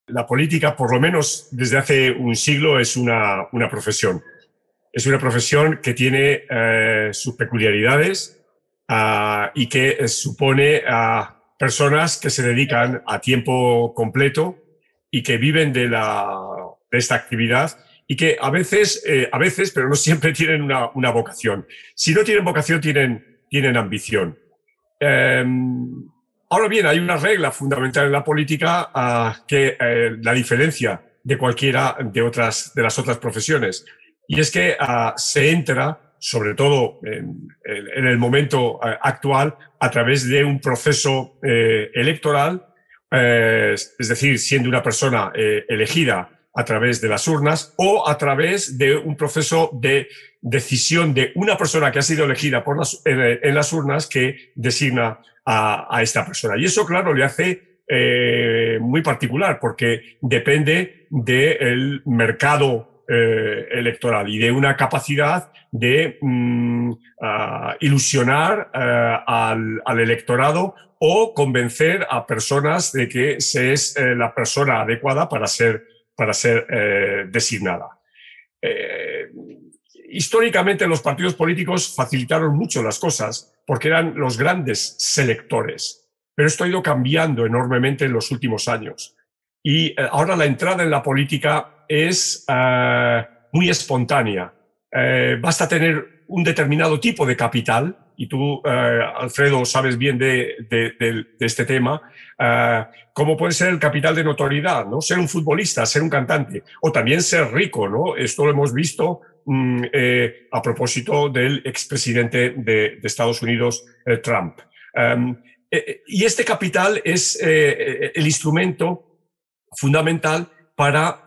La política, por lo menos desde hace un siglo, es una profesión. Es una profesión que tiene sus peculiaridades y que supone a personas que se dedican a tiempo completo y que viven de esta actividad y que a veces, pero no siempre tienen una vocación. Si no tienen vocación, tienen ambición. Ahora bien, hay una regla fundamental en la política que la diferencia de cualquiera de las otras profesiones, y es que se entra, sobre todo en el momento actual, a través de un proceso electoral, es decir, siendo una persona elegida a través de las urnas o a través de un proceso de decisión de una persona que ha sido elegida en las urnas que designa a esta persona. Y eso, claro, le hace muy particular porque depende del mercado electoral y de una capacidad de ilusionar al electorado o convencer a personas de que se es la persona adecuada para ser designada. Históricamente los partidos políticos facilitaron mucho las cosas porque eran los grandes selectores, pero esto ha ido cambiando enormemente en los últimos años. Y ahora la entrada en la política es muy espontánea. Basta tener un determinado tipo de capital, y tú, Alfredo, sabes bien de este tema, como puede ser el capital de notoriedad, ¿no? Ser un futbolista, ser un cantante, o también ser rico, ¿no? Esto lo hemos visto a propósito del expresidente de Estados Unidos, Trump. Y este capital es el instrumento fundamental para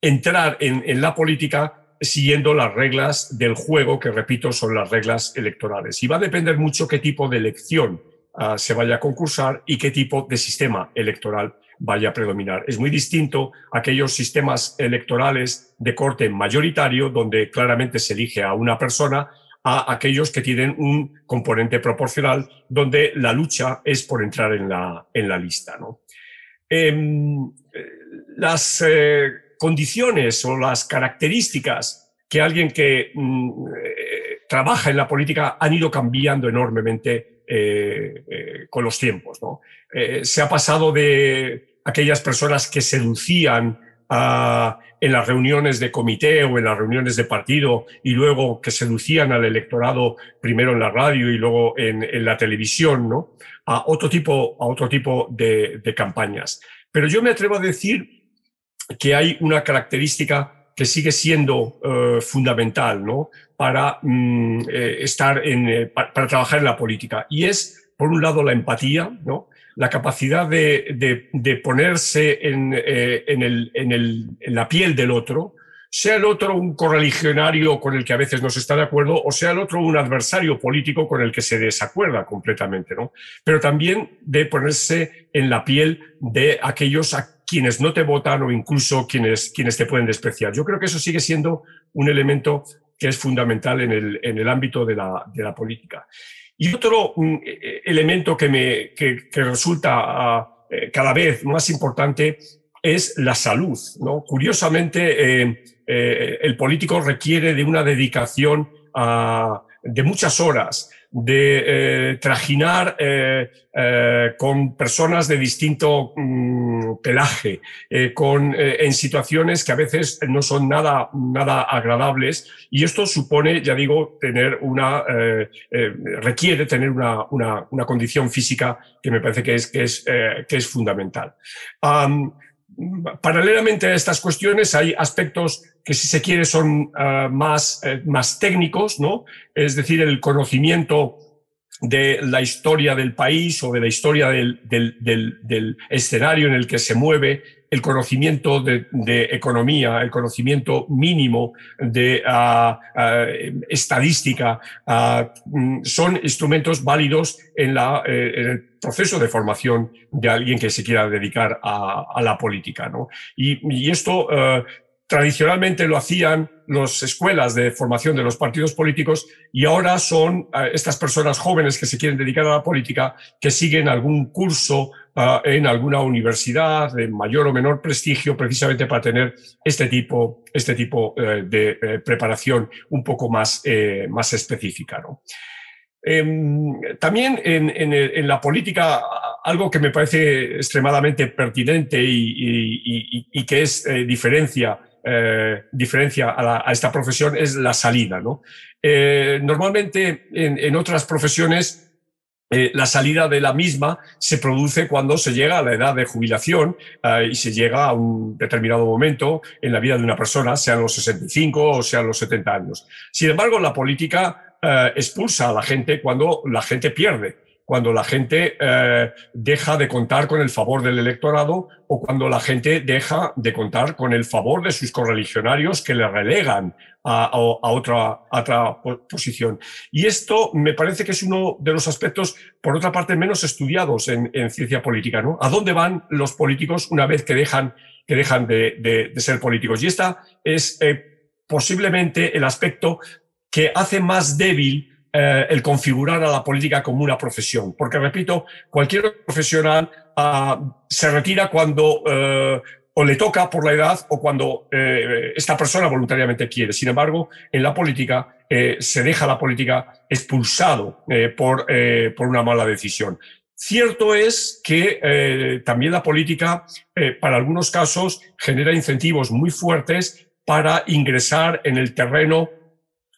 entrar en la política siguiendo las reglas del juego, que repito, son las reglas electorales. Y va a depender mucho qué tipo de elección se vaya a concursar y qué tipo de sistema electoral vaya a predominar. Es muy distinto a aquellos sistemas electorales de corte mayoritario, donde claramente se elige a una persona, a aquellos que tienen un componente proporcional, donde la lucha es por entrar en la lista, ¿no? Las condiciones o las características que alguien que trabaja en la política han ido cambiando enormemente con los tiempos, ¿no? Se ha pasado de aquellas personas que seducían en las reuniones de comité o en las reuniones de partido y luego que seducían al electorado primero en la radio y luego en la televisión, ¿no? A otro tipo de campañas. Pero yo me atrevo a decir que hay una característica que sigue siendo fundamental, ¿no? Para para trabajar en la política, y es, por un lado, la empatía, ¿no? La capacidad de ponerse en la piel del otro, sea el otro un correligionario con el que a veces no se está de acuerdo, o sea el otro un adversario político con el que se desacuerda completamente, ¿no? Pero también de ponerse en la piel de aquellos a quienes no te votan o incluso quienes te pueden despreciar. Yo creo que eso sigue siendo un elemento que es fundamental en el ámbito de la política. Y otro elemento que resulta cada vez más importante es la salud, ¿no? Curiosamente, el político requiere de una dedicación de muchas horas, de trajinar con personas de distinto pelaje, en situaciones que a veces no son nada agradables, y esto supone, ya digo, requiere tener una condición física que me parece que es fundamental. Paralelamente a estas cuestiones hay aspectos que, si se quiere, son más técnicos, ¿no? Es decir, el conocimiento de la historia del país o de la historia del escenario en el que se mueve, el conocimiento de economía, el conocimiento mínimo de estadística, son instrumentos válidos en el proceso de formación de alguien que se quiera dedicar a la política, ¿no? Y esto tradicionalmente lo hacían las escuelas de formación de los partidos políticos, y ahora son estas personas jóvenes que se quieren dedicar a la política que siguen algún curso en alguna universidad de mayor o menor prestigio, precisamente para tener este tipo de preparación un poco más específica, ¿no? También en la política, algo que me parece extremadamente pertinente y que es diferencia a esta profesión es la salida, ¿no? Normalmente en otras profesiones la salida de la misma se produce cuando se llega a la edad de jubilación y se llega a un determinado momento en la vida de una persona, sean los 65 o sean los 70 años. Sin embargo, la política expulsa a la gente cuando la gente pierde, cuando la gente deja de contar con el favor del electorado o cuando la gente deja de contar con el favor de sus correligionarios que le relegan a otra posición. Y esto me parece que es uno de los aspectos, por otra parte, menos estudiados en ciencia política, ¿no? ¿A dónde van los políticos una vez que dejan de ser políticos? Y esta es posiblemente el aspecto que hace más débil el configurar a la política como una profesión. Porque, repito, cualquier profesional se retira cuando o le toca por la edad o cuando esta persona voluntariamente quiere. Sin embargo, en la política se deja la política expulsado por una mala decisión. Cierto es que también la política, para algunos casos, genera incentivos muy fuertes para ingresar en el terreno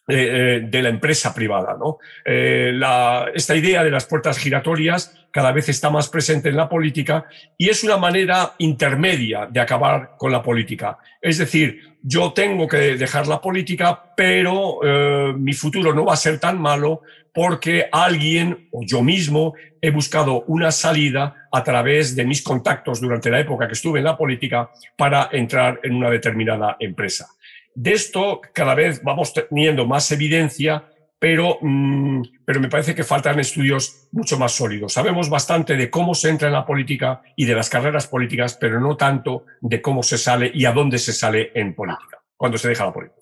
de la empresa privada, ¿no? Esta idea de las puertas giratorias cada vez está más presente en la política y es una manera intermedia de acabar con la política. Es decir, yo tengo que dejar la política, pero mi futuro no va a ser tan malo porque alguien o yo mismo he buscado una salida a través de mis contactos durante la época que estuve en la política para entrar en una determinada empresa. De esto cada vez vamos teniendo más evidencia, pero me parece que faltan estudios mucho más sólidos. Sabemos bastante de cómo se entra en la política y de las carreras políticas, pero no tanto de cómo se sale y a dónde se sale en política, cuando se deja la política.